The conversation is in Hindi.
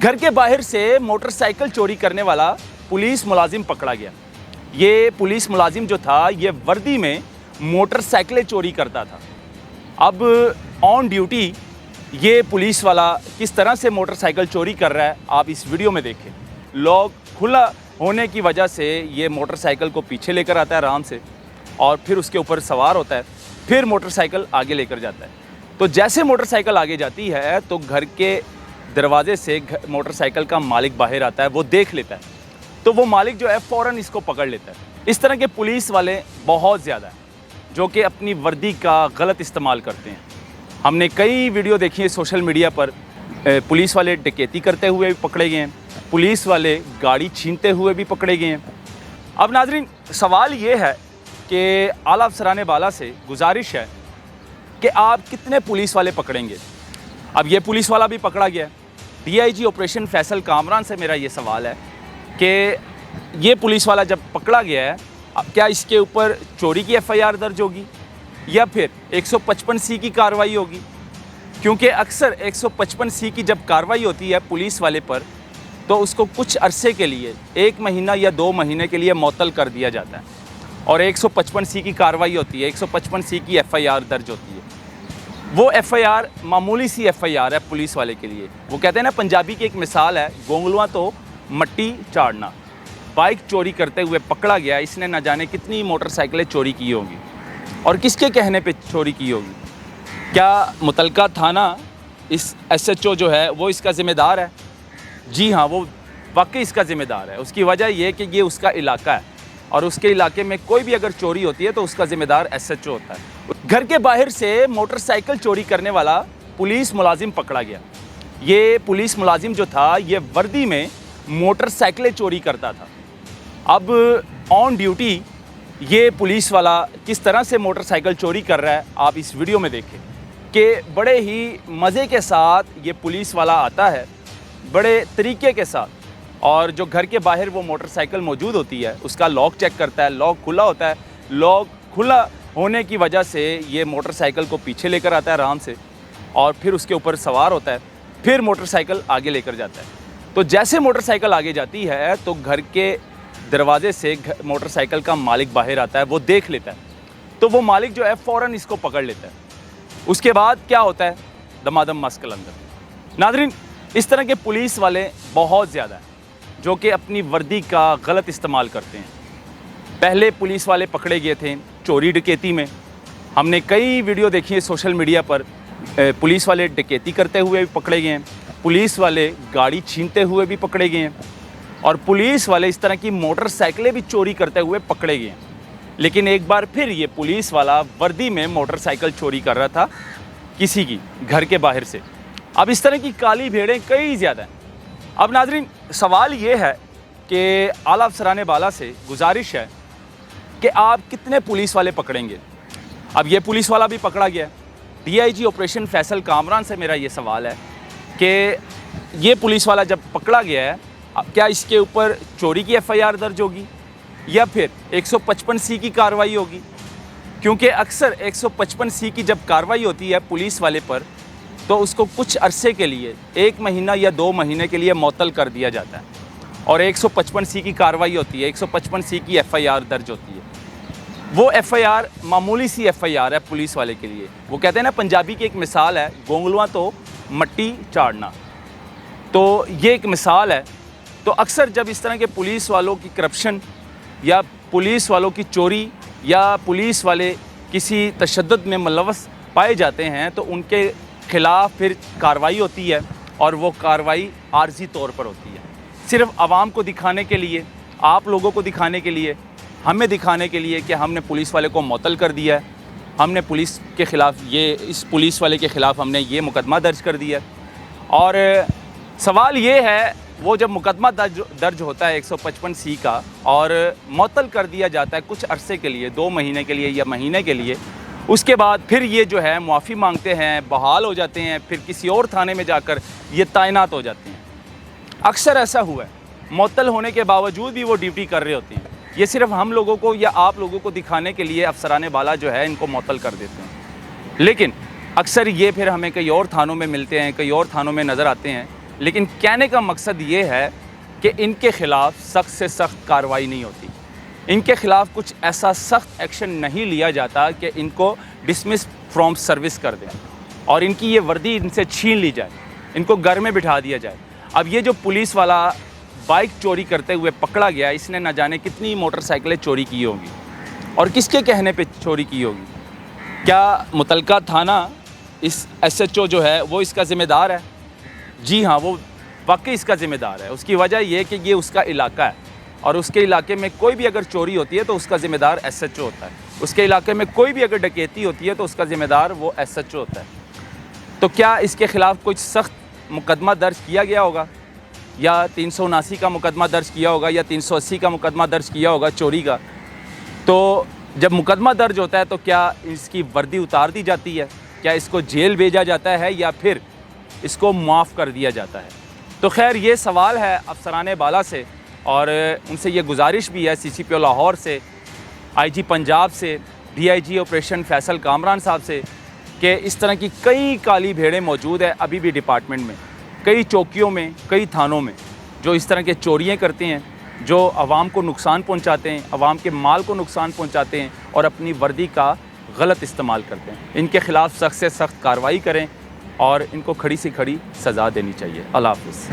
घर के बाहर से मोटरसाइकिल चोरी करने वाला पुलिस मुलाजिम पकड़ा गया। ये पुलिस मुलाजिम जो था ये वर्दी में मोटरसाइकिलें चोरी करता था। अब ऑन ड्यूटी ये पुलिस वाला किस तरह से मोटरसाइकिल चोरी कर रहा है आप इस वीडियो में देखें। लॉक खुला होने की वजह से ये मोटरसाइकिल को पीछे लेकर आता है आराम से और फिर उसके ऊपर सवार होता है, फिर मोटरसाइकिल आगे लेकर जाता है। तो जैसे मोटरसाइकिल आगे जाती है तो घर के दरवाजे से मोटरसाइकिल का मालिक बाहर आता है, वो देख लेता है, तो वो मालिक जो है फ़ौरन इसको पकड़ लेता है। इस तरह के पुलिस वाले बहुत ज़्यादा हैं जो कि अपनी वर्दी का गलत इस्तेमाल करते हैं। हमने कई वीडियो देखी है सोशल मीडिया पर, पुलिस वाले डकैती करते हुए भी पकड़े गए हैं, पुलिस वाले गाड़ी छीनते हुए भी पकड़े गए हैं। अब नाज़रीन, सवाल ये है कि आला अफसरान बाला से गुजारिश है कि आप कितने पुलिस वाले पकड़ेंगे। अब ये पुलिस वाला भी पकड़ा गया। DIG ऑपरेशन फैसल कामरान से मेरा ये सवाल है कि ये पुलिस वाला जब पकड़ा गया है, क्या इसके ऊपर चोरी की FIR दर्ज होगी या फिर 155C की कार्रवाई होगी? क्योंकि अक्सर 155C की जब कार्रवाई होती है पुलिस वाले पर तो उसको कुछ अरसे के लिए 1 महीना या 2 महीने के लिए मुअत्तल कर दिया जाता है और 155C की कार्रवाई होती है, 155C की FIR दर्ज होती है। वो FIR मामूली सी FIR है पुलिस वाले के लिए। वो कहते हैं ना, पंजाबी की एक मिसाल है, गोंगलुआ तो मट्टी चाड़ना। बाइक चोरी करते हुए पकड़ा गया, इसने न जाने कितनी मोटरसाइकिलें चोरी की होंगी और किसके कहने पे चोरी की होगी। क्या मुतलका थाना इस SHO जो है वो इसका ज़िम्मेदार है? जी हाँ, वो वाकई इसका ज़िम्मेदार है। उसकी वजह ये कि ये उसका इलाका है और उसके इलाके में कोई भी अगर चोरी होती है तो उसका ज़िम्मेदार SHO होता है। घर के बाहर से मोटरसाइकिल चोरी करने वाला पुलिस मुलाजिम पकड़ा गया। ये पुलिस मुलाजिम जो था ये वर्दी में मोटरसाइकिलें चोरी करता था। अब ऑन ड्यूटी ये पुलिस वाला किस तरह से मोटरसाइकिल चोरी कर रहा है आप इस वीडियो में देखें कि बड़े ही मज़े के साथ ये पुलिस वाला आता है, बड़े तरीके के साथ, और जो घर के बाहर वो मोटरसाइकिल मौजूद होती है उसका लॉक चेक करता है। लॉक खुला होता है, लॉक खुला होने की वजह से ये मोटरसाइकिल को पीछे लेकर आता है आराम से और फिर उसके ऊपर सवार होता है, फिर मोटरसाइकिल आगे लेकर जाता है। तो जैसे मोटरसाइकिल आगे जाती है तो घर के दरवाजे से मोटरसाइकिल का मालिक बाहर आता है, वो देख लेता है, तो वो मालिक जो है फ़ौरन इसको पकड़ लेता है। उसके बाद क्या होता है, दमादम मस्कल अंदर। नाज़रीन, इस तरह के पुलिस वाले बहुत ज़्यादा हैं जो कि अपनी वर्दी का गलत इस्तेमाल करते हैं। पहले पुलिस वाले पकड़े गए थे चोरी डकैती में। हमने कई वीडियो देखी है सोशल मीडिया पर, पुलिस वाले डकैती करते हुए भी पकड़े गए हैं, पुलिस वाले गाड़ी छीनते हुए भी पकड़े गए हैं और पुलिस वाले इस तरह की मोटरसाइकिलें भी चोरी करते हुए पकड़े गए हैं। लेकिन एक बार फिर ये पुलिस वाला वर्दी में मोटरसाइकिल चोरी कर रहा था किसी की घर के बाहर से। अब इस तरह की काली भेड़ें कई ज़्यादा हैं। अब नाज़रीन, सवाल ये है कि आला अफसरान बाला से गुजारिश है कि आप कितने पुलिस वाले पकड़ेंगे। अब ये पुलिस वाला भी पकड़ा गया। DIG ऑपरेशन फैसल कामरान से मेरा ये सवाल है कि ये पुलिस वाला जब पकड़ा गया है, क्या इसके ऊपर चोरी की FIR दर्ज होगी या फिर 155C की कार्रवाई होगी? क्योंकि अक्सर 155C की जब कार्रवाई होती है पुलिस वाले पर तो उसको कुछ अरसे के लिए 1 महीना या 2 महीने के लिए मुअत्तल कर दिया जाता है और 155C की कार्रवाई होती है, 155C की FIR दर्ज होती है। वो FIR मामूली सी FIR है पुलिस वाले के लिए। वो कहते हैं ना, पंजाबी की एक मिसाल है, गोंगलुआ तो मट्टी चाड़ना। तो ये एक मिसाल है। तो अक्सर जब इस तरह के पुलिस वालों की करप्शन या पुलिस वालों की चोरी या पुलिस वाले किसी तशद्दुद में मुलव्वस पाए जाते हैं तो उनके ख़िलाफ़ फिर कार्रवाई होती है और वो कार्रवाई आर्जी तौर पर होती है, सिर्फ आवाम को दिखाने के लिए, आप लोगों को दिखाने के लिए, हमें दिखाने के लिए कि हमने पुलिस वाले को मुअत्तल कर दिया है, हमने पुलिस के ख़िलाफ़ इस पुलिस वाले के ख़िलाफ़ हमने ये मुकदमा दर्ज कर दिया है। और सवाल ये है, वो जब मुकदमा दर्ज होता है 155C का और मुअत्तल कर दिया जाता है कुछ अरसे के लिए, 2 महीने के लिए या महीने के लिए, उसके बाद फिर ये जो है मुआफ़ी मांगते हैं, बहाल हो जाते हैं, फिर किसी और थाने में जाकर ये तैनात हो जाते हैं। अक्सर ऐसा हुआ है, मुअत्तल होने के बावजूद भी वो ड्यूटी कर रहे होते हैं। ये सिर्फ हम लोगों को या आप लोगों को दिखाने के लिए अफसरान बाला जो है इनको मुअत्तल कर देते हैं, लेकिन अक्सर ये फिर हमें कई और थानों में मिलते हैं, कई और थानों में नज़र आते हैं लेकिन कहने का मकसद ये है कि इनके ख़िलाफ़ सख्त से सख्त कार्रवाई नहीं होती, इनके ख़िलाफ़ कुछ ऐसा सख्त एक्शन नहीं लिया जाता कि इनको डिसमिस फ्रॉम सर्विस कर दें और इनकी ये वर्दी इनसे छीन ली जाए, इनको घर में बिठा दिया जाए। अब ये जो पुलिस वाला बाइक चोरी करते हुए पकड़ा गया, इसने न जाने कितनी मोटरसाइकिलें चोरी की होंगी और किसके कहने पे चोरी की होगी। क्या मुतलका थाना इस SHO जो है वो इसका ज़िम्मेदार है? जी हाँ, वो वाकई इसका ज़िम्मेदार है। उसकी वजह ये कि ये उसका इलाका है और उसके इलाके में कोई भी अगर चोरी होती है तो उसका ज़िम्मेदार SHO होता है। उसके इलाके में कोई भी अगर डकैती होती है तो उसका ज़िम्मेदार वो SHO होता है। तो क्या इसके ख़िलाफ़ कुछ सख्त मुकदमा दर्ज किया गया होगा या 379 का मुकदमा दर्ज किया होगा या 380 का मुकदमा दर्ज किया होगा चोरी का? तो जब मुकदमा दर्ज होता है तो क्या इसकी वर्दी उतार दी जाती है? क्या इसको जेल भेजा जाता है या फिर इसको माफ़ कर दिया जाता है? तो खैर ये सवाल है अफसरान बाला से और उनसे ये गुजारिश भी है CCPO लाहौर से, IG पंजाब से, DIG ऑपरेशन फैसल कामरान साहब से कि इस तरह की कई काली भेड़ें मौजूद है अभी भी डिपार्टमेंट में, कई चौकियों में, कई थानों में, जो इस तरह के चोरियाँ करते हैं, जो आवाम को नुकसान पहुंचाते हैं, आवाम के माल को नुकसान पहुंचाते हैं और अपनी वर्दी का गलत इस्तेमाल करते हैं। इनके ख़िलाफ़ सख्त से सख्त कार्रवाई करें और इनको खड़ी से खड़ी सज़ा देनी चाहिए। अल्लाह हाफ़िज़।